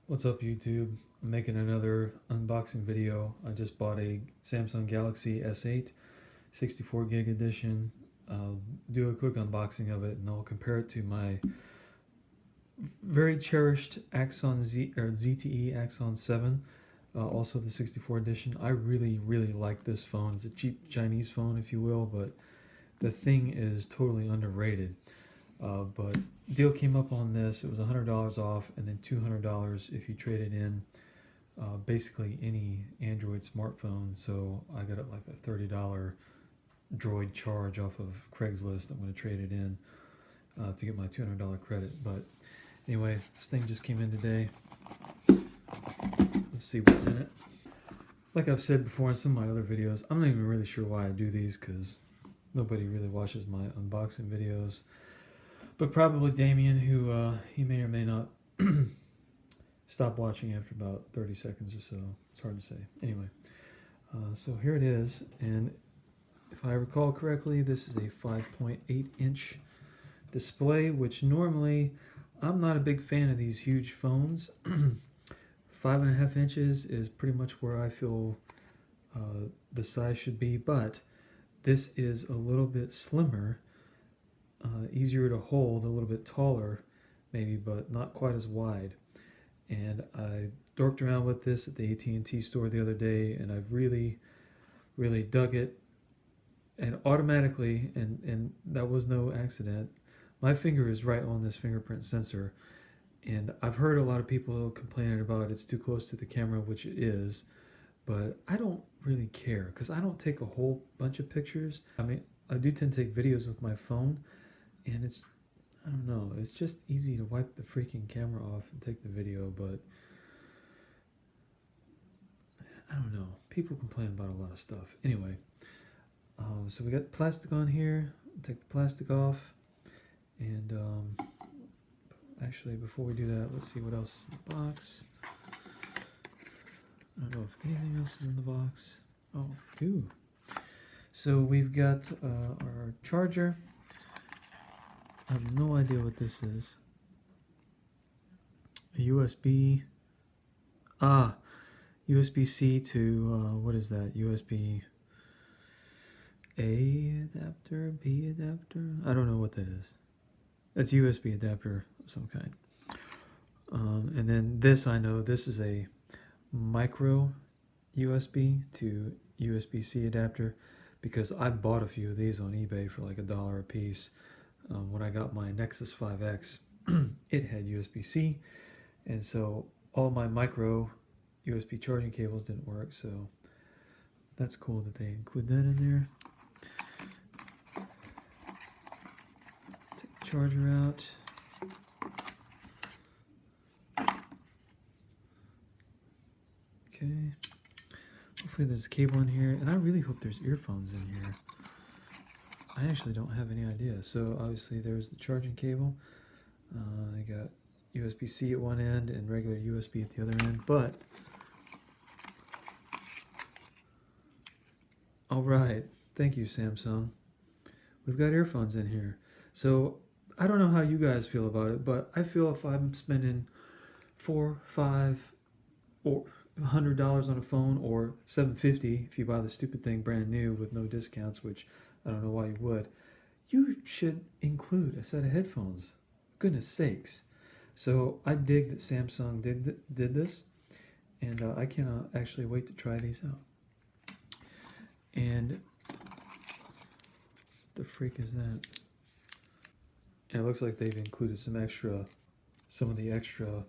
What's up, YouTube? I'm making another unboxing video. I just bought a Samsung Galaxy S8 64 gig edition. I'll do a quick unboxing of it and I'll compare it to my very cherished Axon ZTE Axon 7, also the 64 edition. I really like this phone. It's a cheap Chinese phone, if you will, but the thing is totally underrated. But deal came up on this. It was $100 off, and then $200 if you traded in basically any Android smartphone. So I got it like a $30 Droid charge off of Craigslist. I'm going to trade it in to get my $200 credit. But anyway, this thing just came in today. Let's see what's in it. Like I've said before in some of my other videos, I'm not even really sure why I do these because nobody really watches my unboxing videos. But probably Damien, who he may or may not stop watching after about 30 seconds or so. It's hard to say. Anyway, so here it is. And if I recall correctly, this is a 5.8-inch display, which normally I'm not a big fan of these huge phones. 5.5 inches is pretty much where I feel the size should be, but this is a little bit slimmer. Easier to hold, a little bit taller maybe, but not quite as wide. And I dorked around with this at the AT&T store the other day, and I've really dug it. And automatically, and that was no accident, my finger is right on this fingerprint sensor. And I've heard a lot of people complaining about it's too close to the camera, which it is, but I don't really care because I don't take a whole bunch of pictures. I mean, I do tend to take videos with my phone, and it's, I don't know, it's just easy to wipe the freaking camera off and take the video, but I don't know. People complain about a lot of stuff. Anyway, so we got the plastic on here. Take the plastic off, and actually, before we do that, let's see what else is in the box. I don't know if anything else is in the box. Oh, ooh. So we've got our charger. I have no idea what this is. A USB. USB-C to, what is that? USB A adapter, B adapter? I don't know what that is. That's USB adapter of some kind. And then this, I know, this is a micro USB to USB-C adapter because I bought a few of these on eBay for like $1 a piece. When I got my Nexus 5X, it had USB-C, and so all my micro USB charging cables didn't work, so that's cool that they include that in there. Take the charger out. Okay. Hopefully there's a cable in here, and I really hope there's earphones in here. I actually don't have any idea. So obviously there's the charging cable. I got USB-C at one end and regular USB at the other end, but all right, thank you, Samsung. We've got earphones in here. So I don't know how you guys feel about it, but I feel if I'm spending $4, $5, or $100 on a phone, or $750 if you buy the stupid thing brand new with no discounts, which I don't know why you would, you should include a set of headphones. Goodness sakes. So I dig that Samsung did this, and I cannot actually wait to try these out. And the freak is that? And it looks like they've included some of the extra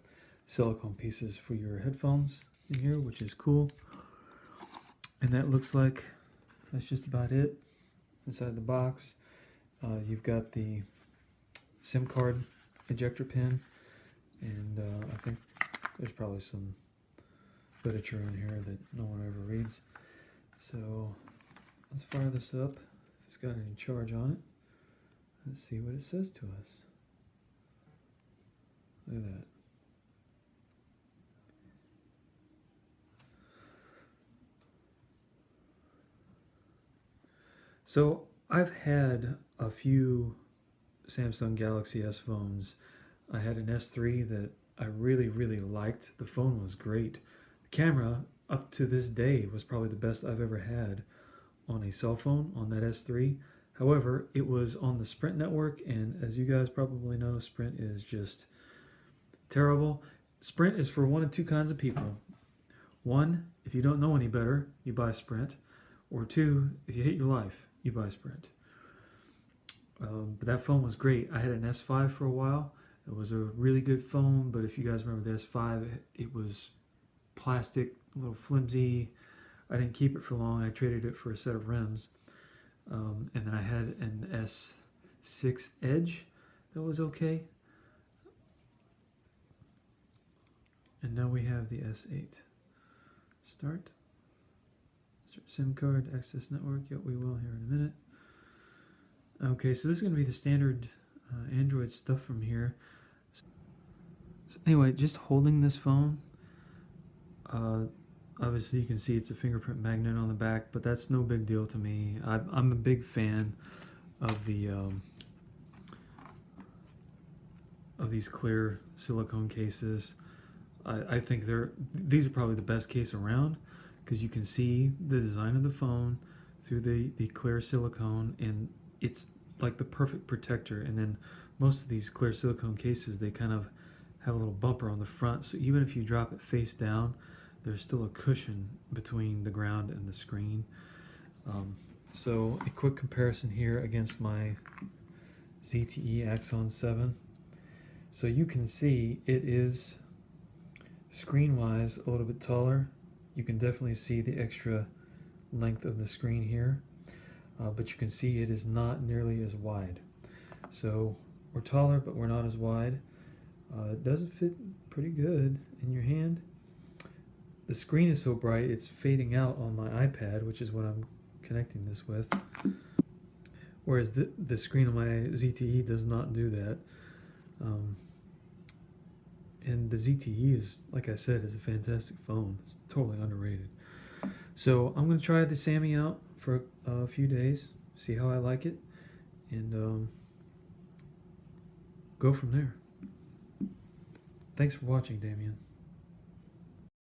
silicone pieces for your headphones in here, which is cool. And that looks like that's just about it. Inside the box, you've got the SIM card ejector pin, and I think there's probably some literature in here that no one ever reads. So let's fire this up. If it's got any charge on it, let's see what it says to us. Look at that. So I've had a few Samsung Galaxy S phones. I had an S3 that I really, really liked. The phone was great. The camera, up to this day, was probably the best I've ever had on a cell phone on that S3. However, it was on the Sprint network, and as you guys probably know, Sprint is just terrible. Sprint is for one of two kinds of people. One, if you don't know any better, you buy Sprint. Or two, if you hate your life, you buy Sprint. But that phone was great. I had an S5 for a while. It was a really good phone, but if you guys remember the S5, it was plastic, a little flimsy. I didn't keep it for long. I traded it for a set of rims. And then I had an S6 Edge that was okay. And now we have the S8. Start. SIM card, access network. Yep, we will here in a minute. Okay, so this is going to be the standard Android stuff from here. So anyway, just holding this phone, obviously you can see it's a fingerprint magnet on the back, but that's no big deal to me. I'm a big fan of the of these clear silicone cases. I think these are probably the best case around, because you can see the design of the phone through the clear silicone, and it's like the perfect protector. And then most of these clear silicone cases, they kind of have a little bumper on the front, so even if you drop it face down, there's still a cushion between the ground and the screen. So a quick comparison here against my ZTE Axon 7. So you can see it is screen-wise a little bit taller. You can definitely see the extra length of the screen here, but you can see it is not nearly as wide. So we're taller, but we're not as wide. It doesn't fit pretty good in your hand. The screen is so bright it's fading out on my iPad, which is what I'm connecting this with, whereas the screen on my ZTE does not do that. And the ZTE is, like I said, is a fantastic phone. It's totally underrated. So I'm going to try the Sammy out for a few days, see how I like it, and go from there. Thanks for watching, Damien.